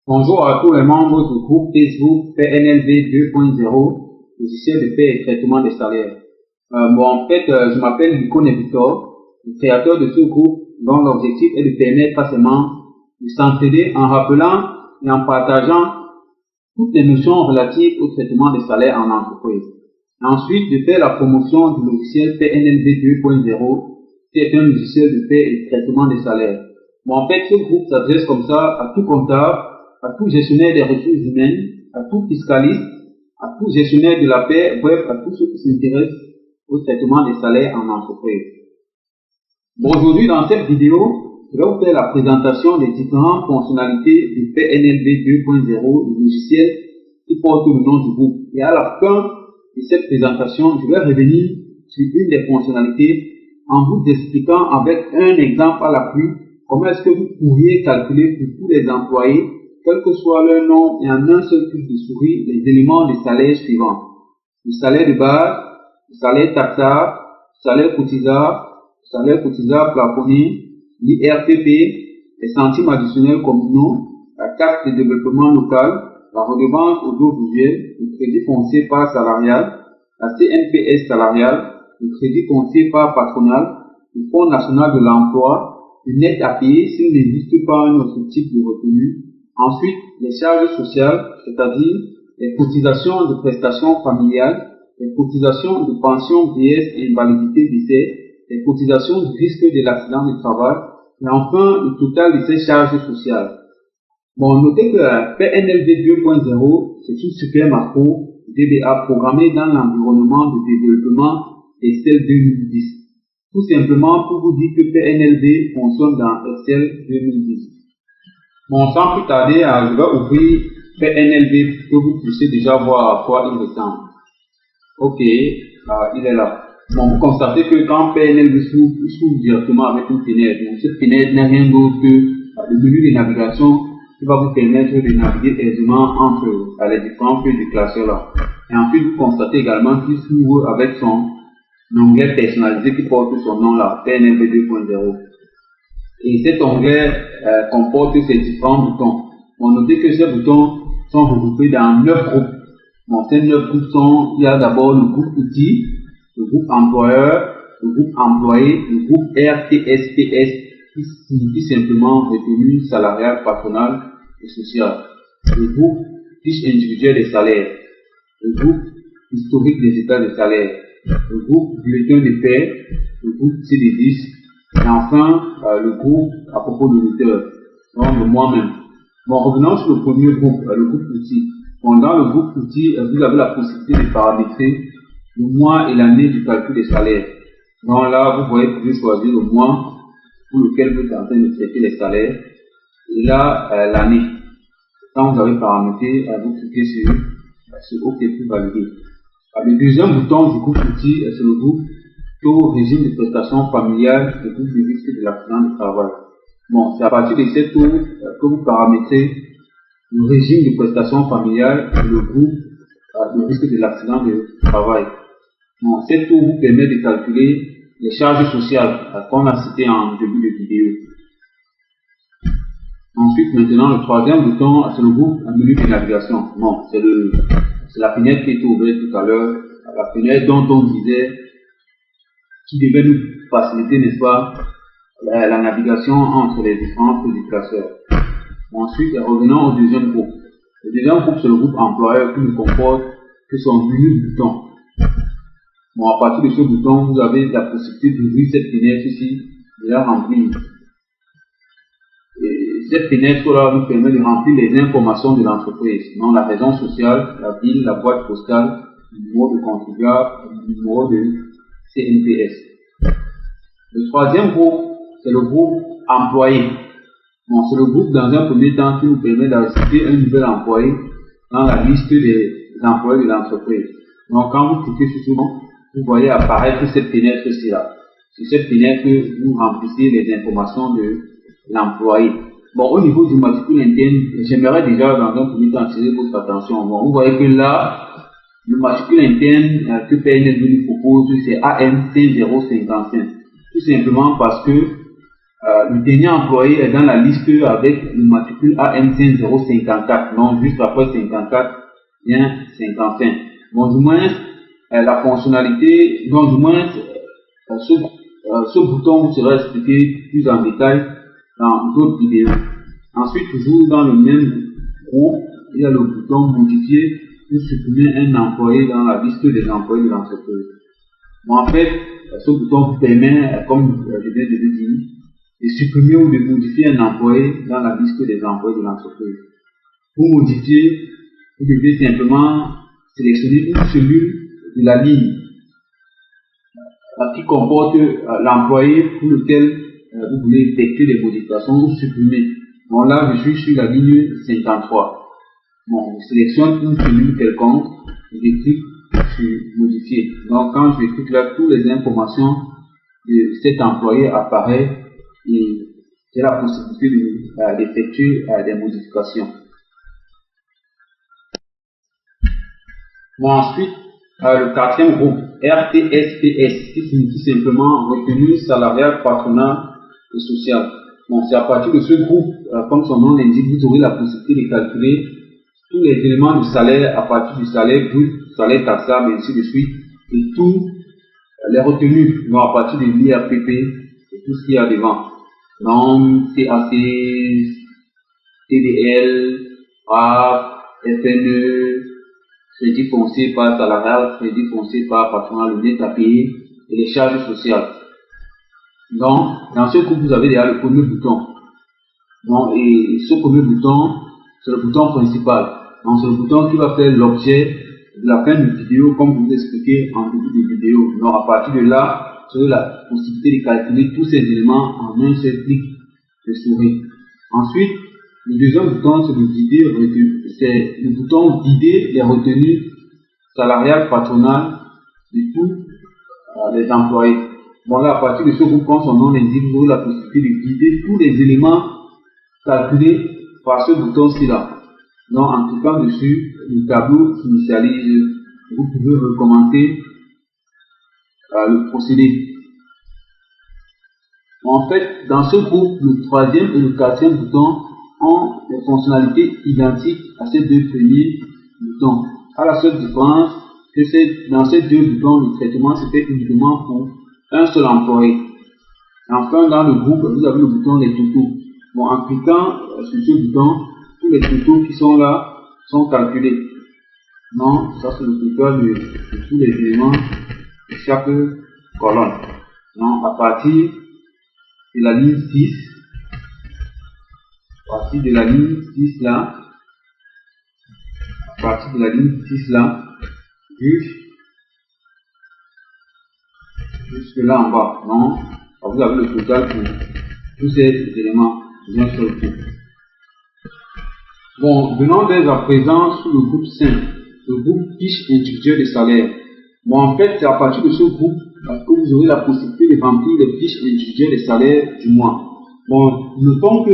Bonjour à tous les membres du groupe Facebook PNLV 2.0, logiciel de paie et traitement des salaires. Je m'appelle Nico Victor, le créateur de ce groupe dont l'objectif est de permettre facilement de s'entraider en rappelant et en partageant toutes les notions relatives au traitement des salaires en entreprise. Ensuite, de faire la promotion du logiciel PNLV 2.0, qui est un logiciel de paie et traitement des salaires. Ce groupe s'adresse comme ça à tout comptable, à tout gestionnaire des ressources humaines, à tout fiscaliste, à tout gestionnaire de la paie, bref, à tous ceux qui s'intéressent au traitement des salaires en entreprise. Aujourd'hui, dans cette vidéo, je vais vous faire la présentation des différentes fonctionnalités du PNLV 2.0, le logiciel qui porte le nom du groupe. Et à la fin de cette présentation, je vais revenir sur une des fonctionnalités en vous expliquant avec un exemple à l'appui comment est-ce que vous pourriez calculer pour tous les employés, quel que soit leur nom et en un seul clic de souris, les éléments du salaire suivants. Le salaire de base, le salaire taxable, le salaire cotisable plafonné, l'IRPP, les centimes additionnels communaux, la taxe de développement local, la redevance audiovisuelle, le crédit foncier par salarial, la CNPS salariale, le crédit foncier par patronal, le Fonds national de l'emploi, le net à payer s'il n'existe pas un autre type de revenu. Ensuite, les charges sociales, c'est-à-dire les cotisations de prestations familiales, les cotisations de pension vieillesse et invalidité décès, les cotisations du risque de l'accident du travail, et enfin le total de ces charges sociales. Notez que PNLV 2.0, c'est une super macro DBA programmée dans l'environnement de développement Excel 2010. Tout simplement pour vous dire que PNLV fonctionne dans Excel 2010. Sans plus tarder, je vais ouvrir PNLV pour que vous puissiez déjà voir à quoi il ressemble. Ok, il est là. Vous constatez que quand PNLV s'ouvre directement avec une fenêtre, cette fenêtre n'est rien d'autre que le menu de navigation qui va vous permettre de naviguer aisément entre les différents feuilles du classeur là. Et ensuite, vous constatez également qu'il s'ouvre avec son onglet personnalisé qui porte son nom là, PNLV 2.0. Et cet onglet comporte ces différents boutons. Notez que ces boutons sont regroupés dans 9 groupes. Ces 9 groupes il y a d'abord le groupe outils, le groupe employeur, le groupe employé, le groupe RTSPS qui signifie simplement retenu salarial, patronal et social, le groupe fiche individuelle des salaires, le groupe historique des états de salaire, le groupe bulletin de paie, le groupe CD10, et enfin le groupe à propos de l'auteur, donc de moi-même. Revenons sur le premier groupe, le groupe outils. Dans le groupe outils, vous avez la possibilité de paramétrer le mois et l'année du calcul des salaires. Donc là, vous pouvez choisir le mois pour lequel vous êtes en train de traiter les salaires, et là, l'année. Quand vous avez paramétré, vous cliquez sur OK pour valider. Le deuxième bouton du groupe outils, c'est le groupe taux régime de prestations familiales et groupe de risque de l'accident du travail. C'est à partir de ces taux que vous paramétrez le régime de prestations familiales et le groupe de risque de l'accident du travail. Ces taux vous permettent de calculer les charges sociales qu'on a citées en début de vidéo. Ensuite, maintenant, le troisième bouton, c'est le groupe menu de navigation. C'est la fenêtre qui était ouverte tout à l'heure, la fenêtre dont on disait qui devait nous faciliter, n'est-ce pas, la navigation entre les différentes feuilles du classeur. Ensuite, revenons au deuxième groupe. Le deuxième groupe, c'est le groupe employeur qui ne comporte que son menu de boutons. À partir de ce bouton, vous avez la possibilité d'ouvrir cette fenêtre ici, de la remplir. Et cette fenêtre-là vous permet de remplir les informations de l'entreprise, la raison sociale, la ville, la boîte postale, le numéro de contribuable, le numéro de CNPS. Le troisième groupe, c'est le groupe employé. C'est le groupe dans un premier temps qui nous permet d'ajouter un nouvel employé dans la liste des employés de l'entreprise. Quand vous cliquez sur ce bouton, vous voyez apparaître cette fenêtre-ci là. Sur cette fenêtre, vous remplissez les informations de l'employé. Au niveau du matricule interne, j'aimerais déjà dans un premier temps attirer votre attention. Vous voyez que là, le matricule interne que PNLV nous propose, c'est AM5055. Tout simplement parce que Le dernier employé est dans la liste avec le matricule AM5054. Donc, juste après 54, vient 55. Bon, du moins, la fonctionnalité, donc, du moins, ce bouton vous sera expliqué plus en détail dans d'autres vidéos. Ensuite, toujours dans le même groupe, il y a le bouton modifier pour supprimer un employé dans la liste des employés de l'entreprise. Bon, en fait, ce bouton vous permet, comme je viens de le dire, de supprimer ou de modifier un employé dans la liste des employés de l'entreprise. Pour modifier, vous devez simplement sélectionner une cellule de la ligne qui comporte l'employé pour lequel vous voulez effectuer des modifications ou supprimer. Bon, là, je suis sur la ligne 53. Bon, je sélectionne une cellule quelconque et je clique sur modifier. Donc, quand je clique là, toutes les informations de cet employé apparaissent et j'ai la possibilité d'effectuer des modifications. Bon, ensuite, le quatrième groupe, RTSPS, qui signifie simplement retenue salariale, patronale et sociale. Bon, c'est à partir de ce groupe, comme son nom l'indique, vous aurez la possibilité de calculer tous les éléments du salaire à partir du salaire brut, salaire taxable, et ainsi de suite, et tous les retenues, donc à partir de l'IRPP et tout ce qu'il y a devant. Donc, CAC, TDL, RAP, FNE, crédit foncier par salarial, crédit foncier par patronal, le net à payer et les charges sociales. Donc, dans ce groupe, vous avez déjà le premier bouton. Donc, et ce premier bouton, c'est le bouton principal. Donc, c'est le bouton qui va faire l'objet de la fin de vidéo, comme je vous ai expliqué en début de vidéo. Donc, à partir de là, vous aurez la possibilité de calculer tous ces éléments en un seul clic de souris. Ensuite, le deuxième bouton, c'est le bouton vider les retenues salariales patronales de tous les employés. Bon, là, à partir de ce groupe, comme son nom l'indique, vous aurez la possibilité de vider tous les éléments calculés par ce bouton-ci là. Donc, en cliquant dessus, le tableau s'initialise. Vous pouvez recommencer le procédé. En fait, dans ce groupe, le troisième et le quatrième bouton ont des fonctionnalités identiques à ces deux premiers boutons. À la seule différence que dans ces deux boutons, le traitement se fait uniquement pour un seul employé. Enfin, dans le groupe, vous avez le bouton les totaux. Bon, en cliquant sur ce bouton, tous les totaux qui sont là sont calculés. Donc, ça c'est le total de tous les éléments de chaque colonne. Donc, à partir de la ligne 6, à partir de la ligne 6 là, à partir de la ligne 6 là, jusque là en bas. Donc, vous avez le total pour tous ces éléments bien sur le coup. Bon, venons dès à présent sur le groupe 5, le groupe fiche individuelle de salaire. Bon, en fait, c'est à partir de ce groupe que vous aurez la possibilité de remplir les fiches individuelles de salaire du mois. Bon, notons que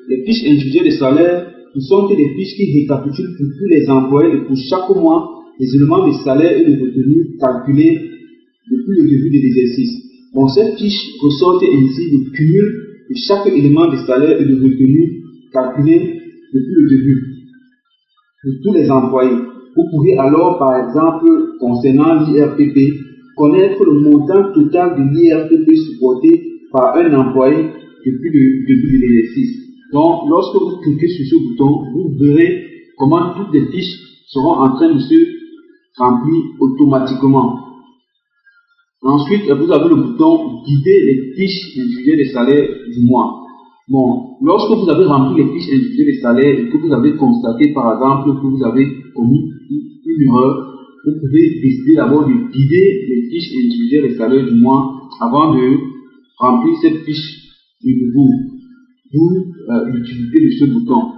les fiches individuelles de salaire ne sont que des fiches qui récapitulent pour tous les employés et pour chaque mois les éléments de salaire et de retenue calculés depuis le début de l'exercice. Bon, cette fiche ressortent ainsi le cumul de chaque élément de salaire et de retenue calculé depuis le début de tous les employés. Vous pourrez alors, par exemple, concernant l'IRPP, connaître le montant total de l'IRPP supporté par un employé depuis le début de l'exercice. Donc, lorsque vous cliquez sur ce bouton, vous verrez comment toutes les fiches seront en train de se remplir automatiquement. Ensuite, vous avez le bouton guider les fiches individuelles de salaire du mois. Bon, lorsque vous avez rempli les fiches individuelles de salaire et que vous avez constaté par exemple que vous avez commis une erreur, vous pouvez décider d'abord de guider les fiches individuelles de salaire du mois avant de remplir cette fiche de nouveau. D'où l'utilité de ce bouton.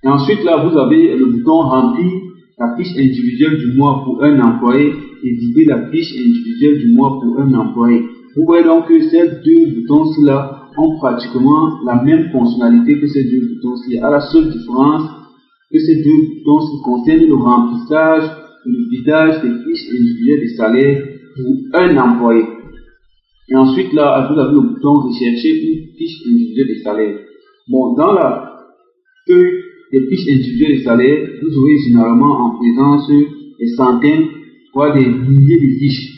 Et ensuite là, vous avez le bouton remplir la fiche individuelle du mois pour un employé et vider la fiche individuelle du mois pour un employé. Vous voyez donc que ces deux boutons-ci là ont pratiquement la même fonctionnalité que ces deux boutons-ci, à la seule différence que ces deux boutons concernent le remplissage et le vidage des fiches individuelles de salaire pour un employé. Et ensuite, là, vous avez le bouton rechercher une fiche individuelle des salaires. Bon, dans la feuille des fiches individuelles des salaires, vous aurez généralement en présence des centaines, voire des milliers de fiches.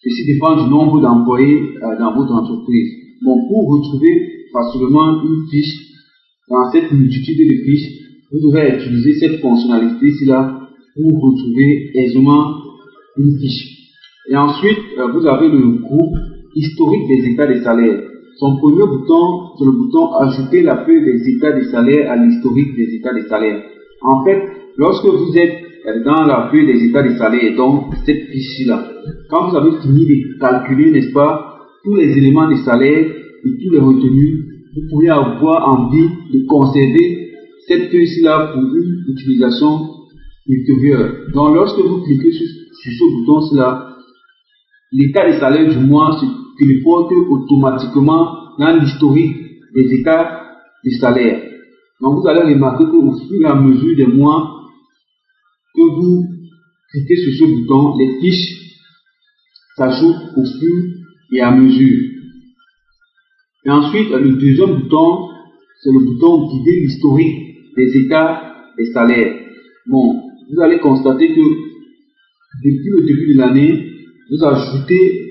Ceci dépend du nombre d'employés dans votre entreprise. Bon, pour retrouver facilement une fiche dans cette multitude de fiches, vous devrez utiliser cette fonctionnalité-ci-là pour retrouver aisément une fiche. Et ensuite, vous avez le groupe historique des états des salaires. Son premier bouton, c'est le bouton ajouter la feuille des états des salaires à l'historique des états des salaires. En fait, lorsque vous êtes dans la feuille des états des salaires, donc cette fiche-là, quand vous avez fini de calculer, n'est-ce pas, tous les éléments des salaires et tous les retenus, vous pouvez avoir envie de conserver cette feuille-là pour une utilisation ultérieure. Donc, lorsque vous cliquez sur ce bouton-là, l'état des salaires du mois se téléporte automatiquement dans l'historique des états des salaires. Donc, vous allez remarquer qu'au fur et à mesure des mois que vous cliquez sur ce bouton, les fiches s'ajoutent au fur et à mesure. Et ensuite, le deuxième bouton, c'est le bouton guider l'historique des états des salaires. Bon, vous allez constater que depuis le début de l'année, vous ajoutez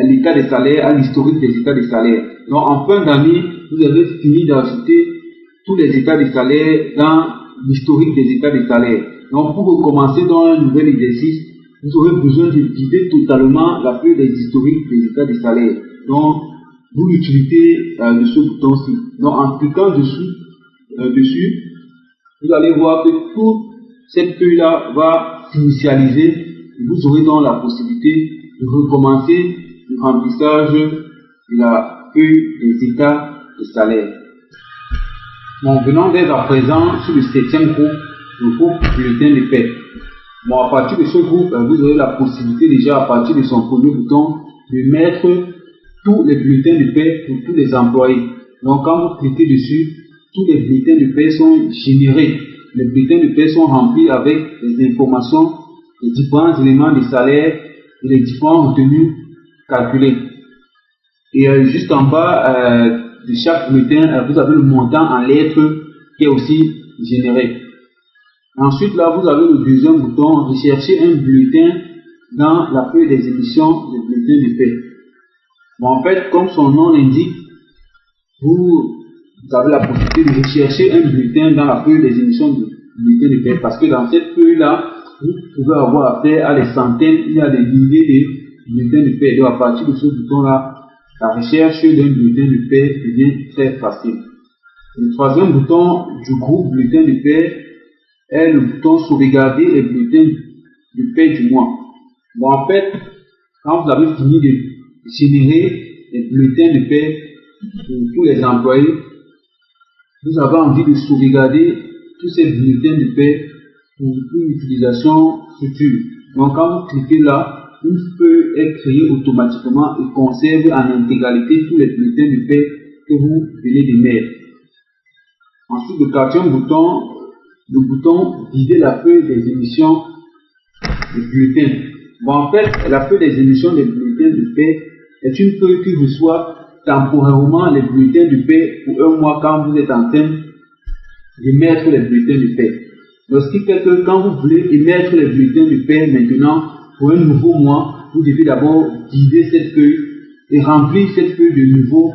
l'état des salaires à l'historique des états des salaires. Donc, en fin d'année, vous avez fini d'ajouter tous les états des salaires dans l'historique des états des salaires. Donc, pour recommencer dans un nouvel exercice, vous aurez besoin de vider totalement la feuille des historiques des états des salaires. Donc, vous l'utilité de ce bouton-ci. Donc, en cliquant dessus, vous allez voir que toute cette feuille-là va s'initialiser et vous aurez donc la possibilité de recommencer le remplissage de la feuille des états des salaires. Bon, venons dès à présent sur le 7e groupe, le groupe bulletin de paie. Bon, à partir de ce groupe, vous aurez la possibilité déjà, à partir de son premier bouton, de mettre tous les bulletins de paie pour tous les employés. Donc, quand vous cliquez dessus, tous les bulletins de paie sont générés. Les bulletins de paie sont remplis avec les informations, les différents éléments de salaire et les différents retenus calculés. Et juste en bas de chaque bulletin, vous avez le montant en lettres qui est aussi généré. Ensuite, là, vous avez le deuxième bouton, rechercher un bulletin dans la feuille des émissions de bulletins de paie. Bon, en fait, comme son nom l'indique, vous avez la possibilité de rechercher un bulletin dans la feuille des émissions de bulletins de paie, parce que dans cette feuille-là, vous pouvez avoir affaire à des centaines, il y a des milliers de bulletins de paie. Donc, à partir de ce bouton-là, la recherche d'un bulletin de paie devient très facile. Le troisième bouton du groupe bulletin de paie est le bouton sauvegarder les bulletins de paie du mois. Bon, en fait, quand vous avez fini de générer les bulletins de paie pour tous les employés, vous avez envie de sauvegarder tous ces bulletins de paie pour une utilisation future. Donc, quand vous cliquez là, une feuille est créée automatiquement et conserve en intégralité tous les bulletins de paie que vous venez de mettre. Ensuite, le quatrième bouton, le bouton vider la feuille des émissions de bulletins. Bon, en fait, la feuille des émissions des bulletins de paie est une feuille qui reçoit temporairement les bulletins de paie pour un mois quand vous êtes en train d'émettre les bulletins de paie. Donc, ce qui fait que quand vous voulez émettre les bulletins de paie maintenant pour un nouveau mois, vous devez d'abord vider cette feuille et remplir cette feuille de nouveau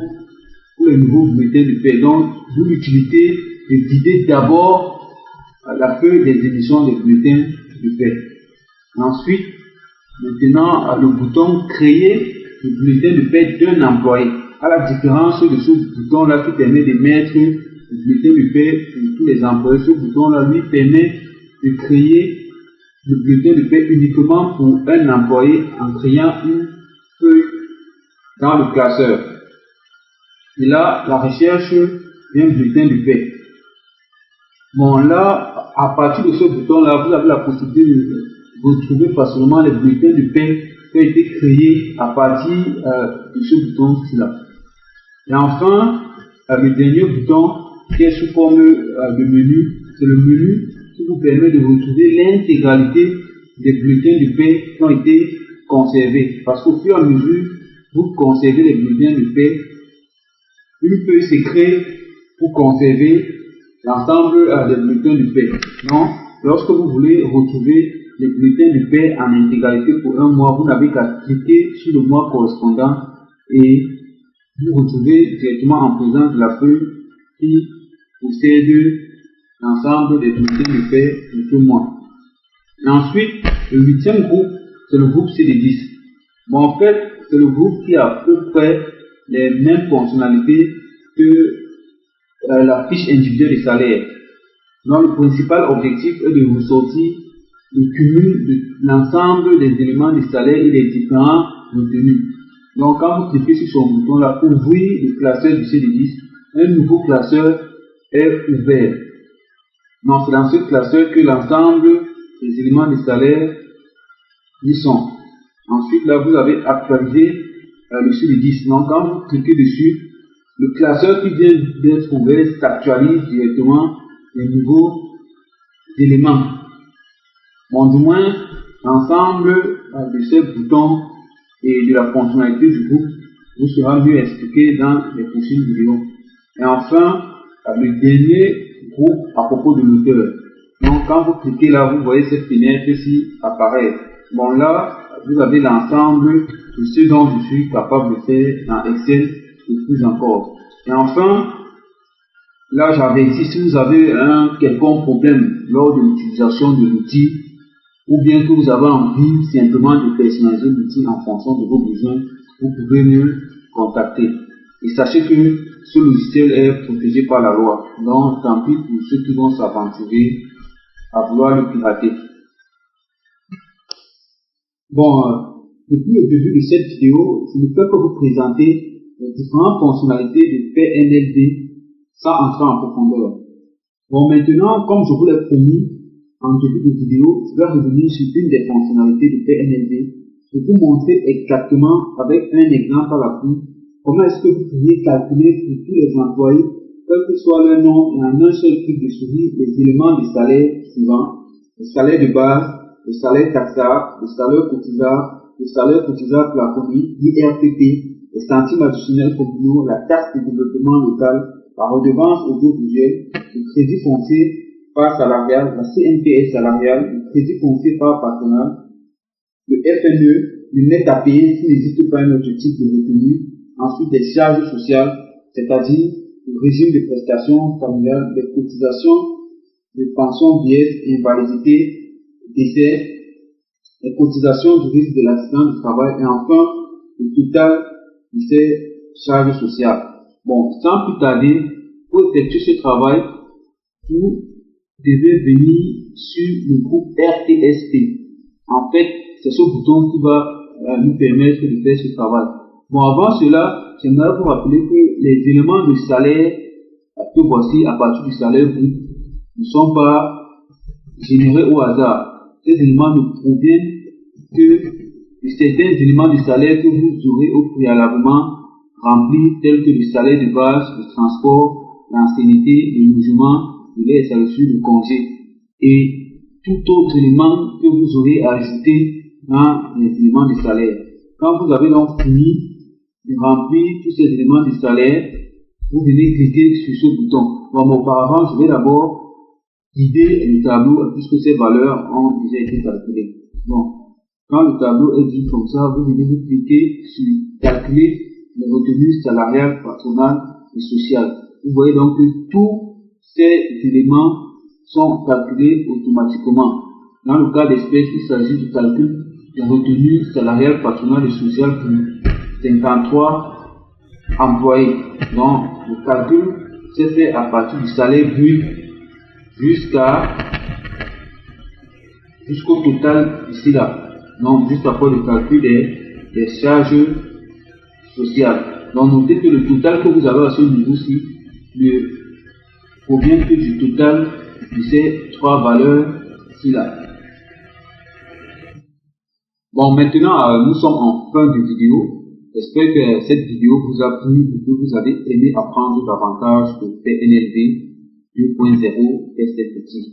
pour les nouveaux bulletins de paie. Donc, vous l'utilité de vider d'abord la feuille des émissions des bulletins de paie. Ensuite, maintenant, le bouton créer le bulletin de paie d'un employé. À la différence de ce bouton-là qui permet de mettre le bulletin de paie pour tous les employés, ce bouton-là lui permet de créer le bulletin de paie uniquement pour un employé en créant une feuille dans le classeur. Et là, la recherche d'un bulletin de paie. Bon, là, à partir de ce bouton-là, vous avez la possibilité de retrouver facilement les bulletins de paie qui ont été créés à partir de ce bouton-là. Et enfin, le dernier bouton qui est sous forme de menu, c'est le menu qui vous permet de retrouver l'intégralité des bulletins de paie qui ont été conservés. Parce qu'au fur et à mesure vous conservez les bulletins de paie. Une feuille se crée pour conserver l'ensemble des bulletins de paie. Donc, lorsque vous voulez retrouver les bulletins de paie en intégralité pour un mois, vous n'avez qu'à cliquer sur le mois correspondant et vous retrouvez directement en présence de la feuille qui possède l'ensemble des bulletins de paie de ce mois. Et ensuite, le 8e groupe, c'est le groupe CD10. Bon, en fait, c'est le groupe qui a à peu près les mêmes fonctionnalités que la fiche individuelle de salaire. Donc, le principal objectif est de ressortir le cumul de l'ensemble des éléments du salaire et des différents retenus. Donc, quand vous cliquez sur son bouton là, ouvrir le classeur du CD10, un nouveau classeur est ouvert. Donc, c'est dans ce classeur que l'ensemble des éléments du salaire y sont. Ensuite, là, vous avez actualisé le CD10. Donc, quand vous cliquez dessus, le classeur qui vient d'être ouvert s'actualise directement les nouveaux éléments. Bon, du moins, l'ensemble de ces boutons et de la fonctionnalité du groupe vous sera mieux expliqué dans les prochaines vidéos. Et enfin, le dernier groupe à propos de l'auteur. Donc, quand vous cliquez là, vous voyez cette fenêtre-ci apparaître. Bon, là, vous avez l'ensemble de ce dont je suis capable de faire dans Excel et plus encore. Et enfin, là, j'avertis, si vous avez un quelconque problème lors de l'utilisation de l'outil, ou bien que vous avez envie simplement de personnaliser l'outil en fonction de vos besoins, vous pouvez me contacter. Et sachez que ce logiciel est protégé par la loi. Donc, tant pis pour ceux qui vont s'aventurer à vouloir le pirater. Bon, depuis le début de cette vidéo, je ne peux que vous présenter les différentes fonctionnalités de PNLD sans entrer en profondeur. Bon, maintenant, comme je vous l'ai promis en début de vidéo, je vais revenir sur une des fonctionnalités de PNLD et vous montrer exactement avec un exemple à l'appui comment est-ce que vous pourriez calculer pour tous les employés, quel que soit leur nom, et en un seul clic de souris, les éléments du salaire suivants: le salaire de base, le salaire taxable, le salaire cotisable plafonné, l'IRPP, les centimes additionnels communaux, la taxe de développement local, la redevance audiovisuelle, le crédit foncier par salarial, la CNPS salariale, le crédit foncier par patronal, le FNE, le net à payer s'il n'existe pas un autre type de revenu, ensuite des charges sociales, c'est-à-dire le régime de prestations familiales, les cotisations de pension vieillesse, invalidité, décès, les cotisations du risque de l'accident du travail et enfin le total de ces charges sociales. Bon, sans plus tarder, pour effectuer ce travail, vous devez venir sur le groupe RTSP. En fait, c'est ce bouton qui va nous permettre de faire ce travail. Bon, avant cela, j'aimerais vous rappeler que les éléments de salaire que voici à partir du salaire brut ne sont pas générés au hasard. Ces éléments ne proviennent que de certains éléments du salaire que vous aurez au préalablement remplis, tels que le salaire de base, le transport, l'ancienneté, le logement, les salariés, le congé et tout autre élément que vous aurez ajouté dans les éléments du salaire. Quand vous avez donc fini de remplir tous ces éléments du salaire, vous venez cliquer sur ce bouton. Bon, auparavant, je vais d'abord guider le tableau puisque ces valeurs ont déjà été calculées. Bon, quand le tableau est dit comme ça, vous venez vous cliquer sur calculer les retenues salariales, patronales et sociales. Vous voyez donc que tous ces éléments sont calculés automatiquement. Dans le cas d'espèce, il s'agit du calcul des retenues salariales, patronales et sociales pour 53 employés. Donc, le calcul s'est fait à partir du salaire brut jusqu'au total ici là. Donc, juste après le calcul des charges sociales. Donc, notez que le total que vous avez à ce niveau-ci ne provient que du total de ces trois valeurs ici là. Bon, maintenant, nous sommes en fin de vidéo. J'espère que cette vidéo vous a plu et que vous avez aimé apprendre davantage de PNLD 2.0 et cet outil.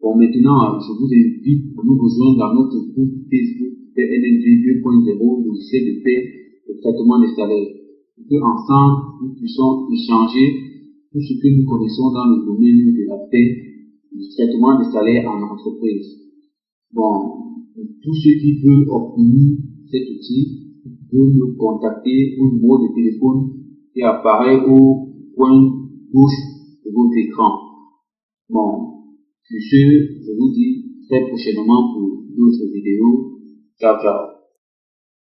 Bon, maintenant, je vous invite à nous rejoindre dans notre groupe Facebook PNLD 2.0, logiciel de paie et traitement des salaires. Et qu'ensemble, nous puissions échanger tout ce que nous connaissons dans le domaine de la paie, du traitement des salaires en entreprise. Bon, tous ceux qui veulent obtenir cet outil peuvent nous contacter au numéro de téléphone qui apparaît au coin gauche de votre écran. Bon, sur ce, je vous dis très prochainement pour d'autres vidéos. Ciao, ciao.